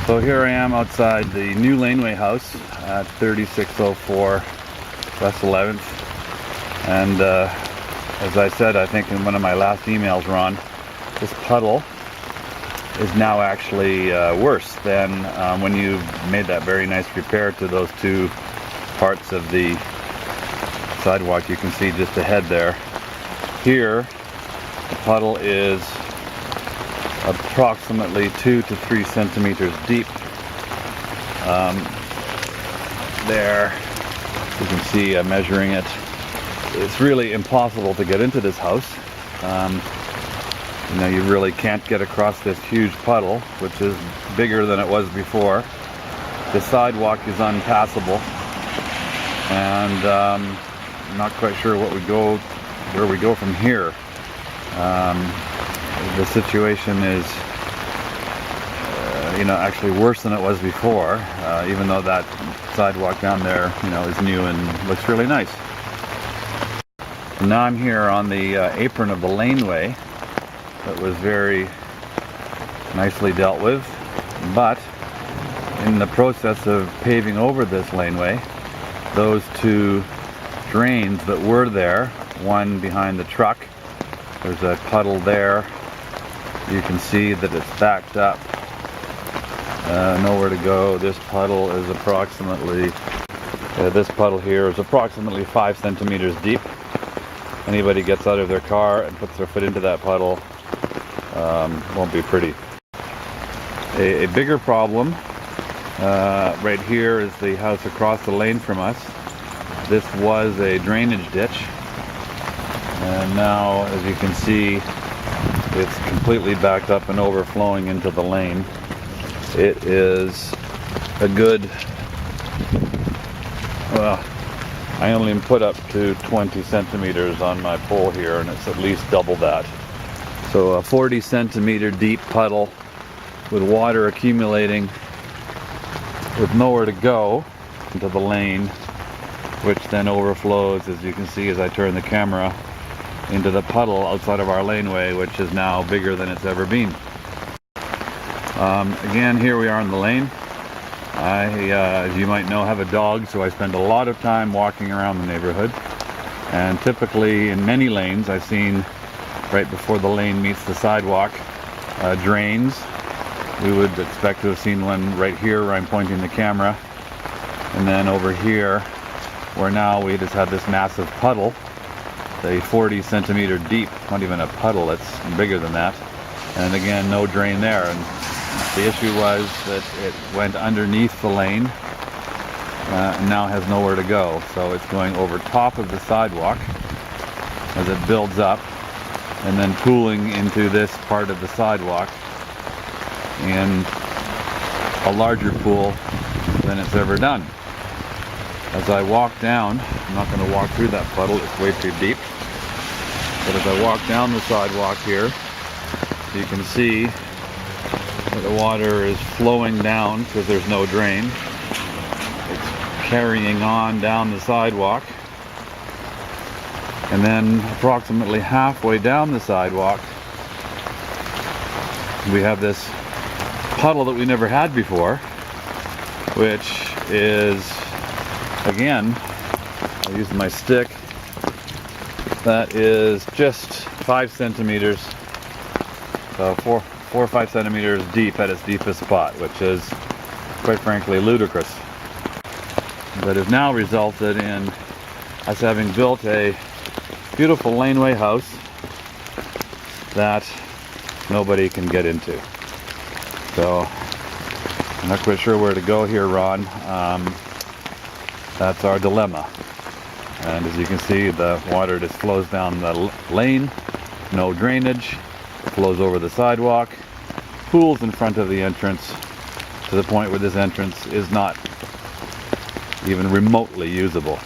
So here I am outside the new laneway house at 3604 West 11th, and as I said, I think in one of my last emails, Ron, this puddle is now actually worse than when you made that very nice repair to those two parts of the sidewalk. You can see just ahead there. Here, the puddle is approximately 2 to 3 centimeters deep. There, you can see I'm measuring it. It's really impossible to get into this house. You really can't get across this huge puddle, which is bigger than it was before. The sidewalk is unpassable, and I'm not quite sure where we go from here. The situation is, actually worse than it was before, even though that sidewalk down there, is new and looks really nice. Now I'm here on the apron of the laneway that was very nicely dealt with, but in the process of paving over this laneway, those two drains that were there, one behind the truck, there's a puddle there. You can see that it's backed up, nowhere to go. This puddle is approximately, this puddle here is approximately 5 centimeters deep. Anybody gets out of their car and puts their foot into that puddle, won't be pretty. A bigger problem right here is the house across the lane from us. This was a drainage ditch, and now, as you can see, it's completely backed up and overflowing into the lane. It is a good, well, I only put up to 20 centimeters on my pole here, and it's at least double that. So a 40 centimeter deep puddle with water accumulating with nowhere to go into the lane, which then overflows, as you can see as I turn the camera, into the puddle outside of our laneway, which is now bigger than it's ever been. Again, here we are in the lane. I, as you might know, have a dog, so I spend a lot of time walking around the neighborhood. And typically in many lanes, I've seen right before the lane meets the sidewalk, drains. We would expect to have seen one right here where I'm pointing the camera. And then over here, where now we just have this massive puddle, a 40 centimeter deep, not even a puddle, it's bigger than that. And again, no drain there. And the issue was that it went underneath the lane and now has nowhere to go. So it's going over top of the sidewalk as it builds up and then pooling into this part of the sidewalk in a larger pool than it's ever done. As I walk down, I'm not going to walk through that puddle, it's way too deep. But as I walk down the sidewalk here, you can see that the water is flowing down because there's no drain. It's carrying on down the sidewalk. And then approximately halfway down the sidewalk, we have this puddle that we never had before, which is, again, I'll use my stick, that is just 5 centimeters, so 4 or 5 centimeters deep at its deepest spot, which is quite frankly ludicrous. That has now resulted in us having built a beautiful laneway house that nobody can get into. So I'm not quite sure where to go here, Ron. That's our dilemma. And as you can see, the water just flows down the lane, no drainage, flows over the sidewalk, pools in front of the entrance to the point where this entrance is not even remotely usable.